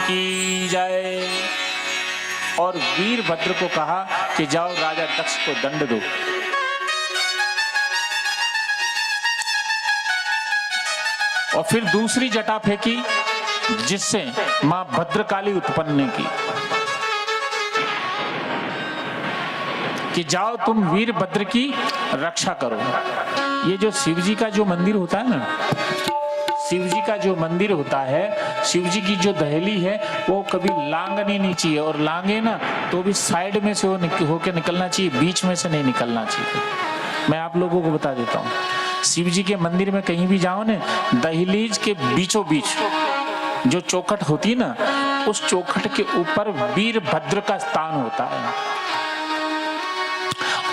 की जय। और वीरभद्र को कहा कि जाओ राजा दक्ष को दंड दो। और फिर दूसरी जटा फेंकी जिससे मां भद्रकाली उत्पन्न की कि जाओ तुम वीरभद्र की रक्षा करो। ये जो शिव जी का जो मंदिर होता है ना, शिव जी का जो मंदिर होता है, शिव जी की जो दहली है वो कभी लांगनी नहीं चाहिए, और लांगे ना तो भी साइड में से होके निकलना चाहिए, बीच में से नहीं निकलना चाहिए। मैं आप लोगों को बता देता हूँ, शिव जी के मंदिर में कहीं भी जाओ ना, दहलीज के बीचों बीच जो चौखट होती है ना, उस चौखट के ऊपर वीरभद्र का स्थान होता है।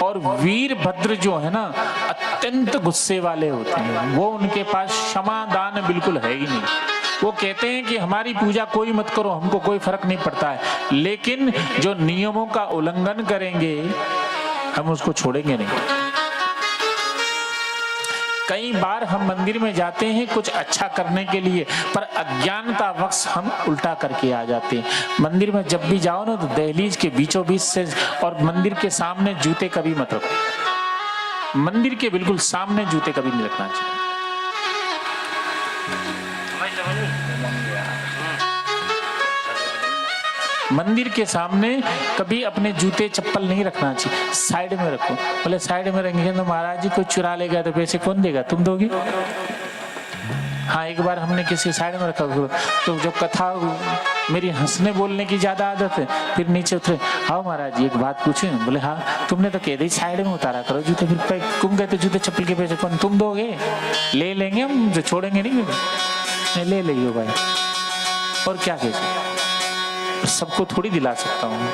और वीरभद्र जो है ना अत्यंत गुस्से वाले होते हैं, वो उनके पास क्षमादान बिल्कुल है ही नहीं। वो कहते हैं कि हमारी पूजा कोई मत करो, हमको कोई फर्क नहीं पड़ता है, लेकिन जो नियमों का उल्लंघन करेंगे हम उसको छोड़ेंगे नहीं। कई बार हम मंदिर में जाते हैं कुछ अच्छा करने के लिए, पर अज्ञानतावश हम उल्टा करके आ जाते हैं। मंदिर में जब भी जाओ ना तो दहलीज के बीचों बीच से और मंदिर के सामने जूते कभी मत रखो। मंदिर के बिल्कुल सामने जूते कभी नहीं रखना चाहिए। मंदिर के सामने कभी अपने जूते चप्पल नहीं रखना चाहिए, साइड में रखो। बोले साइड में रखेंगे तो महाराज जी कोई चुरा लेगा तो पैसे कौन देगा, तुम दोगे? हाँ, एक बार हमने किसी साइड में रखा तो जो कथा, मेरी हंसने बोलने की ज्यादा आदत है, फिर नीचे उतरे, आओ महाराज जी एक बात पूछे। बोले हाँ, तुमने तो कह दी साइड में उतारा करो जूते, फिर तुम गए तो जूते चप्पल के पैसे कौन, तुम दोगे? ले लेंगे हम, जो छोड़ेंगे नहीं, ले लियो भाई, और क्या कैसे सबको थोड़ी दिला सकता हूं।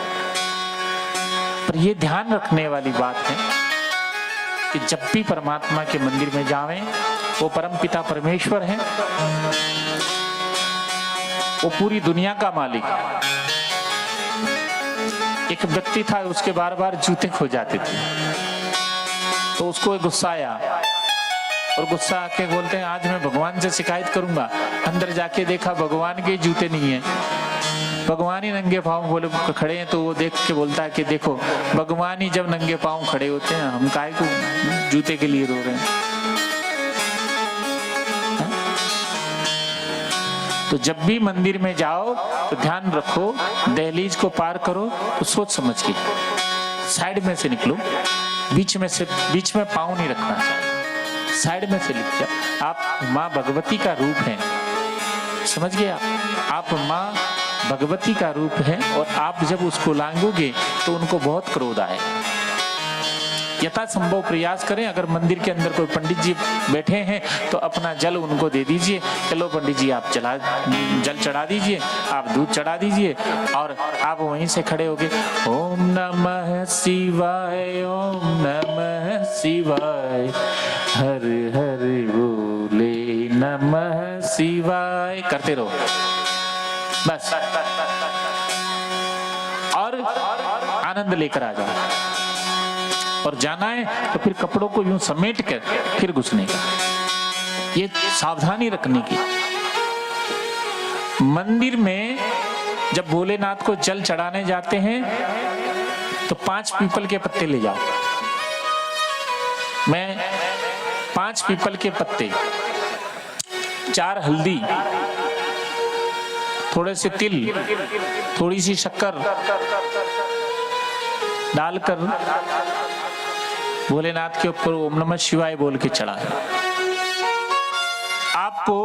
पर ये ध्यान रखने वाली बात है कि जब भी परमात्मा के मंदिर में जावें, वो परमपिता परमेश्वर है, वो पूरी दुनिया का मालिक। एक व्यक्ति था, उसके बार बार जूते खो जाते थे, तो उसको एक गुस्सा आया, और गुस्सा आके बोलते हैं आज मैं भगवान से शिकायत करूंगा। अंदर जाके देखा भगवान के जूते नहीं है, भगवान ही नंगे पाँव बोले खड़े हैं। तो वो देख के बोलता है कि देखो, भगवान ही जब नंगे पाँव खड़े होते हैं, हम काहे को जूते के लिए रो रहे हैं? तो जब भी मंदिर में जाओ तो ध्यान रखो, दहलीज को पार करो तो सोच समझ के साइड में से निकलो, बीच में पाँव नहीं रखना चाहिए, साइड में से निकल जाओ। आप माँ भगवती का रूप है, समझ गए आप माँ भगवती का रूप है, और आप जब उसको लांघोगे तो उनको बहुत क्रोध आए। यथासंभव प्रयास करें, अगर मंदिर के अंदर कोई पंडित जी बैठे हैं तो अपना जल उनको दे दीजिए, चलो पंडित जी आप जल चढ़ा दीजिए, आप दूध चढ़ा दीजिए, और आप वहीं से खड़े होके ओम नमः शिवाय, ओम नमः शिवाय, हर हर बोले नमः शिवाय करते रहो बस, और आनंद लेकर आ जाओ। और जाना है तो फिर कपड़ों को यूं समेट कर फिर घुसने का, ये सावधानी रखने की। मंदिर में जब भोलेनाथ को जल चढ़ाने जाते हैं तो 5 पीपल के पत्ते ले जाओ। मैं 5 पीपल के पत्ते, 4 हल्दी, थोड़े से तिल, थोड़ी सी शक्कर डालकर भोलेनाथ के ऊपर ओम नमः शिवाय बोल के चढ़ा। आपको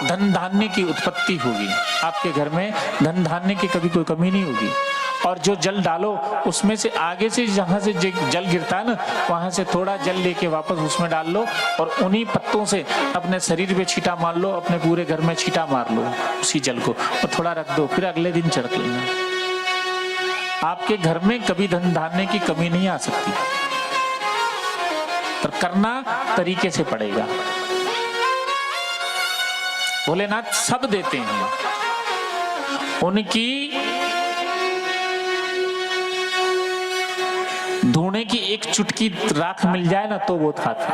धन धान्य की उत्पत्ति होगी, आपके घर में धन धान्य की कभी कोई कमी नहीं होगी। और जो जल डालो उसमें से आगे से जहां से जल गिरता है ना, वहां से थोड़ा जल लेके वापस उसमें डाल लो, और उन्हीं पत्तों से अपने शरीर पे छींटा मार लो, अपने पूरे घर में छींटा मार लो उसी जल को, और थोड़ा रख दो, फिर अगले दिन छिड़क लेना। आपके घर में कभी धन धान्य की कमी नहीं आ सकती, पर करना तरीके से पड़ेगा। भोलेनाथ सब देते हैं, उनकी धोने की एक चुटकी राख मिल जाए ना तो वो खाते हैं।